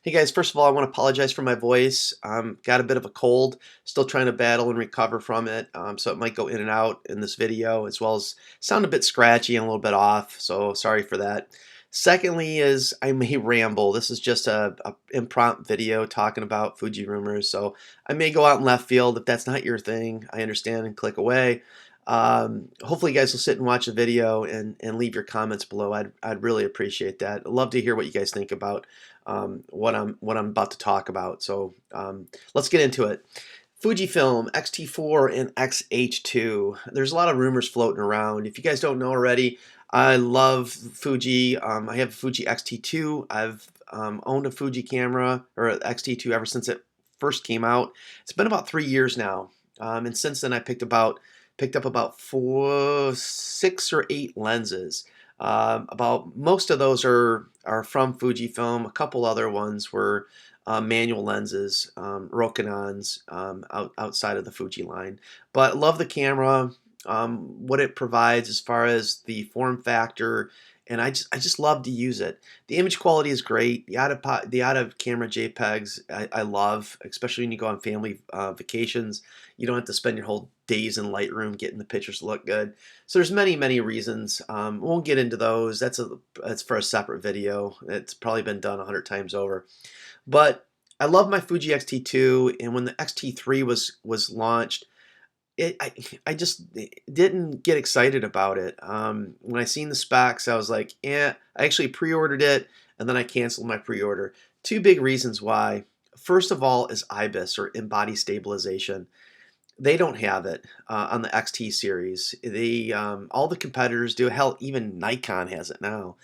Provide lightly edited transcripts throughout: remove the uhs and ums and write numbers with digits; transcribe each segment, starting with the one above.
Hey guys, first of all, I want to apologize for my voice. Got a bit of a cold, still trying to battle and recover from it, so it might go in and out in this video, as well as sound a bit scratchy and a little bit off, so sorry for that. Secondly is I may ramble. This is just a impromptu video talking about Fuji rumors, so I may go out in left field. If that's not your thing, I understand and click away. Hopefully you guys will sit and watch the video and leave your comments below. I'd really appreciate that. I'd love to hear what you guys think about what I'm about to talk about. So let's get into it. Fujifilm X-T4 and XH2. There's a lot of rumors floating around. If you guys don't know already, I love Fuji. I have a Fuji X-T2. I've owned a Fuji camera or an X-T2 ever since it first came out. It's been about 3 years now, and since then I picked up about 6 or 8 lenses. About most of those are from Fujifilm. A couple other ones were manual lenses, Rokinons, outside of the Fuji line. But love the camera, what it provides as far as the form factor, and I just love to use it. The image quality is great. The out of camera JPEGs I love, especially when you go on family vacations. You don't have to spend your whole days in Lightroom getting the pictures to look good. So there's many reasons. Won't get into those. That's for a separate video. It's probably been done 100 times over. But I love my Fuji X-T2, and when the X-T3 was launched, I just didn't get excited about it. When I seen the specs, I was like, eh. I actually pre-ordered it, and then I canceled my pre-order. Two big reasons why. First of all is IBIS, or in-body stabilization. They don't have it on the XT series. All the competitors do. Hell, even Nikon has it now.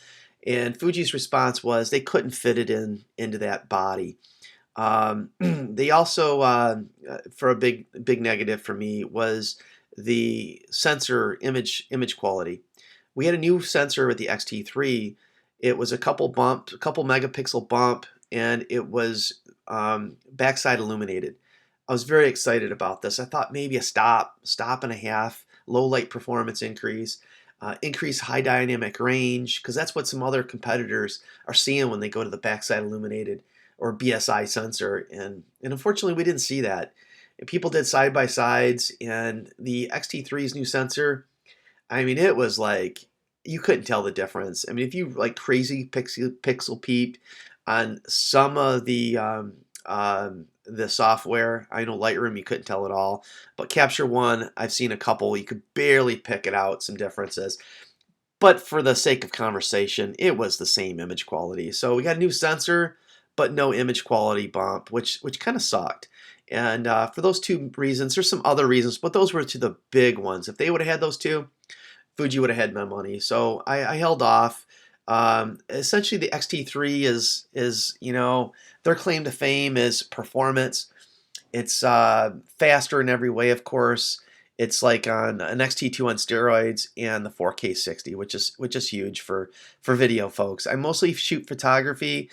And Fuji's response was they couldn't fit it into that body. They also, for a big negative for me, was the sensor image quality. We had a new sensor with the XT3. It was a couple megapixel bump, and it was backside illuminated. I was very excited about this. I thought maybe a stop and a half, low light performance increase, increase high dynamic range, because that's what some other competitors are seeing when they go to the backside illuminated or BSI sensor, and unfortunately we didn't see that. And people did side by sides, and the XT3's new sensor, I mean, it was like you couldn't tell the difference. I mean, if you like crazy pixel peeped on some of the software, I know Lightroom you couldn't tell at all, but Capture One, I've seen a couple, you could barely pick it out, some differences. But for the sake of conversation, it was the same image quality. So we got a new sensor, but no image quality bump, which kind of sucked. And for those two reasons, there's some other reasons, but those were two the big ones. If they would have had those two, Fuji would have had my money. So I held off. Essentially, the XT3 is their claim to fame is performance. It's faster in every way, of course. It's like on an XT2 on steroids, and the 4K 60, which is huge for video folks. I mostly shoot photography,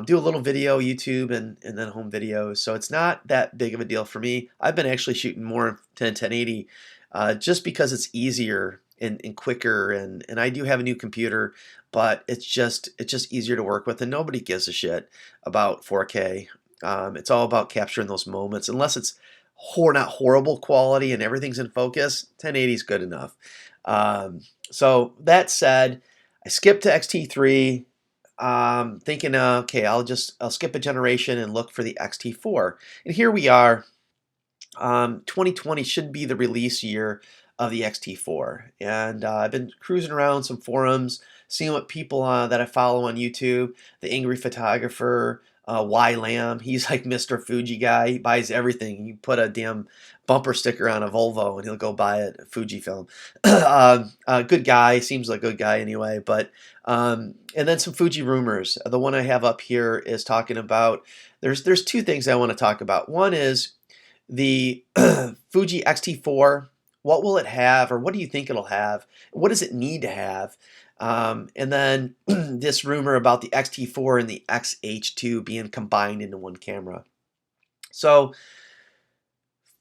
do a little video, YouTube, and then home videos. So it's not that big of a deal for me. I've been actually shooting more 1080 just because it's easier and quicker, and I do have a new computer, but it's just easier to work with, and nobody gives a shit about 4K. It's all about capturing those moments, unless it's not horrible quality and everything's in focus. 1080 is good enough. So that said, I skipped to XT3, thinking, okay, I'll skip a generation and look for the XT4. And here we are. 2020 should be the release year of the XT4, and I've been cruising around some forums, seeing what people that I follow on YouTube. The Angry Photographer, Y Lamb, he's like Mr. Fuji guy. He buys everything. You put a damn bumper sticker on a Volvo, and he'll go buy it. Fujifilm. Good guy. Seems like a good guy anyway. But and then some Fuji rumors. The one I have up here is talking about. There's two things I want to talk about. One is the Fuji X-T4. What will it have, or what do you think it'll have? What does it need to have? And then this rumor about the X-T4 and the XH2 being combined into one camera. So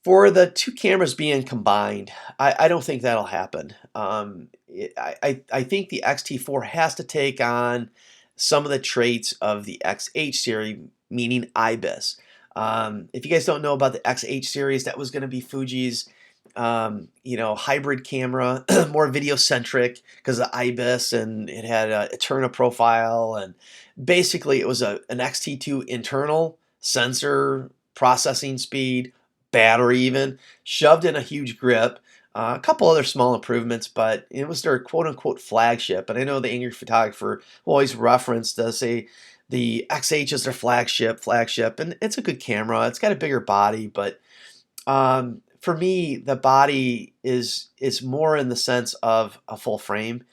for the two cameras being combined, I don't think that'll happen. I think the X-T4 has to take on some of the traits of the XH series, meaning IBIS. If you guys don't know about the XH series, that was going to be Fuji's hybrid camera, more video centric because of IBIS, and it had a Eterna profile, and basically it was an XT2 internal sensor, processing speed, battery even, shoved in a huge grip. A couple other small improvements, but it was their quote-unquote flagship. And I know the angry photographer will always reference to say the XH is their flagship, and it's a good camera. It's got a bigger body, but for me, the body is more in the sense of a full frame.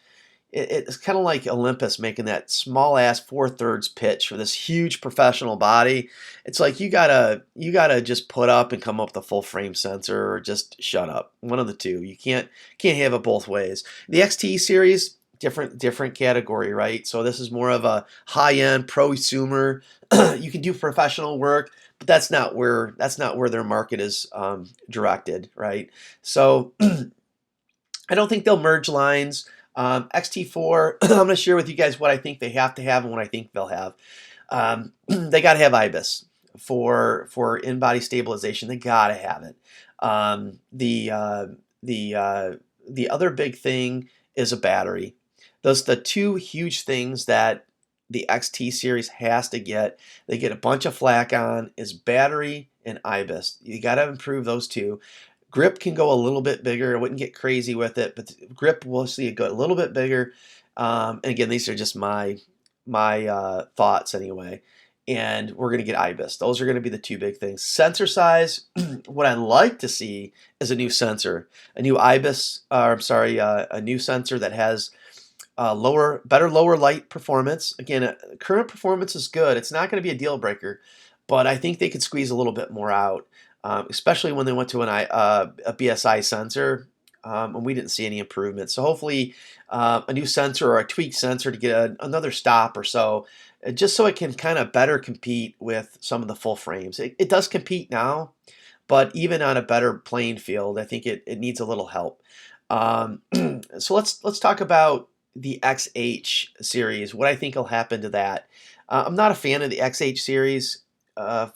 It's kind of like Olympus making that small ass 4/3 pitch for this huge professional body. It's like you gotta just put up and come up with a full frame sensor, or just shut up. One of the two. You can't have it both ways. The XT series, different category, right? So this is more of a high-end prosumer. You can do professional work, but that's not where their market is directed, right? So I don't think they'll merge lines. XT4, I'm going to share with you guys what I think they have to have and what I think they'll have. They got to have IBIS for in-body stabilization. They got to have it. The other big thing is a battery. Those are the two huge things that the XT series has to get. They get a bunch of flack on is battery and IBIS. You got to improve those two. Grip can go a little bit bigger. I wouldn't get crazy with it, but grip will see it go a little bit bigger. And again, these are just my thoughts anyway. And we're going to get IBIS. Those are going to be the two big things. Sensor size, what I'd like to see is a new sensor, a new IBIS, a new sensor that has better lower light performance. Again, current performance is good. It's not going to be a deal breaker, but I think they could squeeze a little bit more out. Especially when they went to a BSI sensor, and we didn't see any improvement. So hopefully a new sensor or a tweaked sensor to get another stop or so, just so it can kind of better compete with some of the full frames. It does compete now, but even on a better playing field, I think it needs a little help. So let's talk about the XH series, what I think will happen to that. I'm not a fan of the XH series.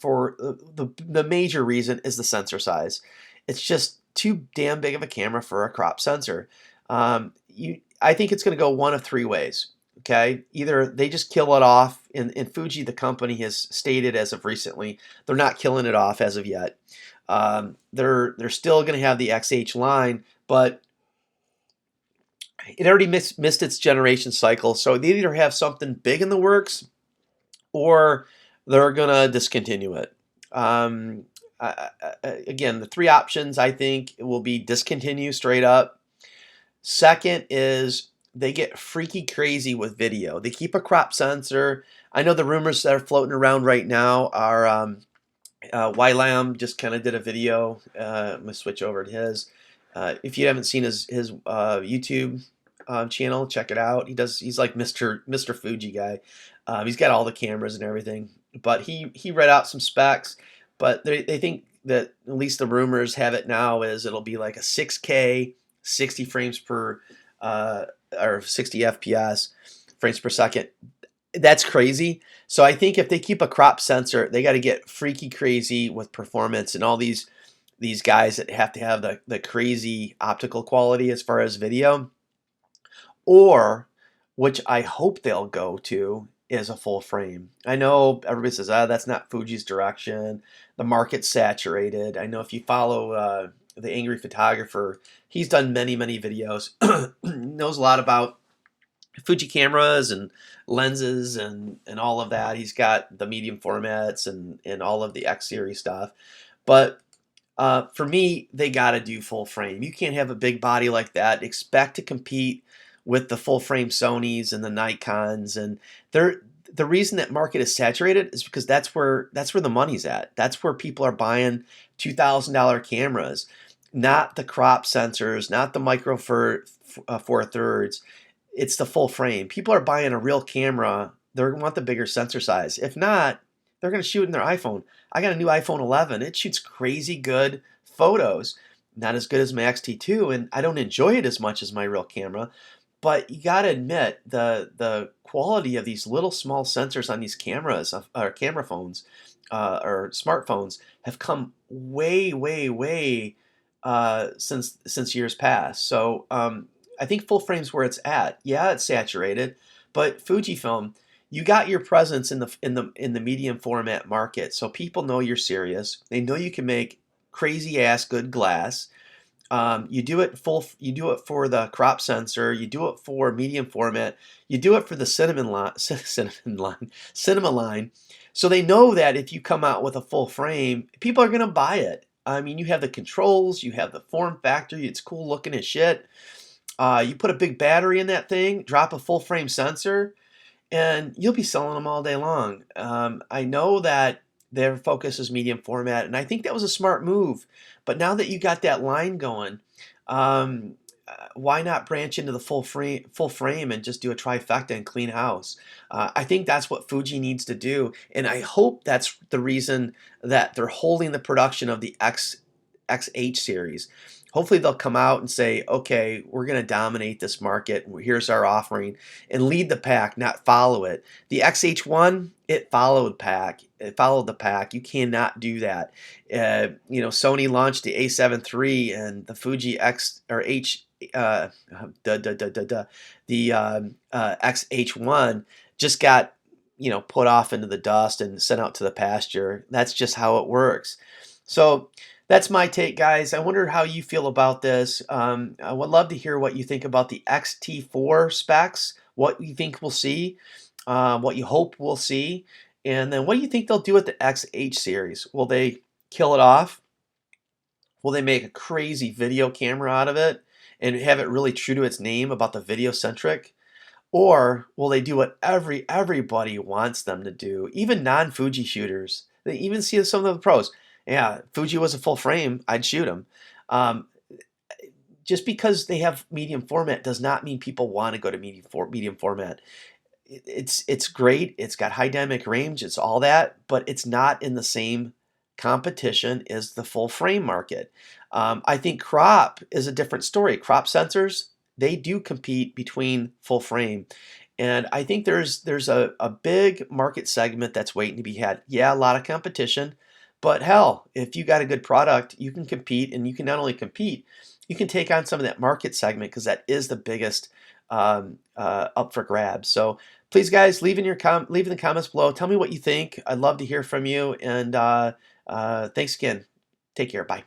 For the major reason is the sensor size. It's just too damn big of a camera for a crop sensor. I think it's going to go one of three ways. Okay, either they just kill it off, and Fuji, the company, has stated as of recently they're not killing it off as of yet. They're still going to have the XH line, but it already missed its generation cycle. So they either have something big in the works, or they're going to discontinue it. Again, the three options I think will be discontinue straight up. Second is they get freaky crazy with video. They keep a crop sensor. I know the rumors that are floating around right now are YLAM just kind of did a video. I'm going to switch over to his. If you haven't seen his YouTube channel, check it out. He's like Mr. Fuji guy. He's got all the cameras and everything. But he read out some specs, but they think that at least the rumors have it now is it'll be like a 6K, 60 frames per or 60 FPS frames per second. That's crazy. So I think if they keep a crop sensor, they got to get freaky crazy with performance, and all these guys that have to have the crazy optical quality as far as video, or which I hope they'll go to is a full frame. I know everybody says, that's not Fuji's direction. The market's saturated. I know if you follow the angry photographer, he's done many videos, knows a lot about Fuji cameras and lenses and all of that. He's got the medium formats and all of the X series stuff. But for me, they got to do full frame. You can't have a big body like that, expect to compete with the full frame Sonys and the Nikons, and the reason that market is saturated is because that's where the money's at. That's where people are buying $2,000 cameras, not the crop sensors, not the micro four thirds. It's the full frame. People are buying a real camera. They want the bigger sensor size. If not, they're going to shoot in their iPhone. I got a new iPhone 11. It shoots crazy good photos. Not as good as my XT2, and I don't enjoy it as much as my real camera. But you got to admit the quality of these little small sensors on these cameras or camera phones or smartphones have come way since years past. So I think full frame's where it's at. Yeah, it's saturated, but Fujifilm, you got your presence in the medium format market, so people know you're serious. They know you can make crazy ass good glass. You do it full. You do it for the crop sensor. You do it for medium format. You do it for the cinema line. So they know that if you come out with a full frame, people are gonna buy it. I mean, you have the controls, you have the form factor. It's cool looking as shit. You put a big battery in that thing, drop a full frame sensor, and you'll be selling them all day long. I know that their focus is medium format, and I think that was a smart move. But now that you got that line going, um, why not branch into the full frame and just do a trifecta and clean house? I think that's what Fuji needs to do, and I hope that's the reason that they're holding the production of the XH series. Hopefully they'll come out and say, okay, we're going to dominate this market. Here's our offering, and lead the pack, not follow it. The XH1, it followed pack. It followed the pack. You cannot do that. Sony launched the A7 III and the Fuji X or H, the XH1 just got put off into the dust and sent out to the pasture. That's just how it works. So that's my take, guys. I wonder how you feel about this. I would love to hear what you think about the XT4 specs, what you think we'll see, what you hope we'll see, and then what do you think they'll do with the XH series? Will they kill it off? Will they make a crazy video camera out of it and have it really true to its name about the video centric? Or will they do what everybody wants them to do, even non-Fuji shooters? They even see some of the pros. Yeah, Fuji was a full frame, I'd shoot them. Um, just because they have medium format does not mean people want to go to medium format. It's great. It's got high dynamic range. It's all that, but it's not in the same competition as the full frame market. I think crop is a different story. Crop sensors, they do compete between full frame. And I think there's a big market segment that's waiting to be had. Yeah, a lot of competition, but hell, if you got a good product, you can compete, and you can not only compete, you can take on some of that market segment because that is the biggest up for grabs. So please, guys, leave in the comments below. Tell me what you think. I'd love to hear from you, and thanks again. Take care. Bye.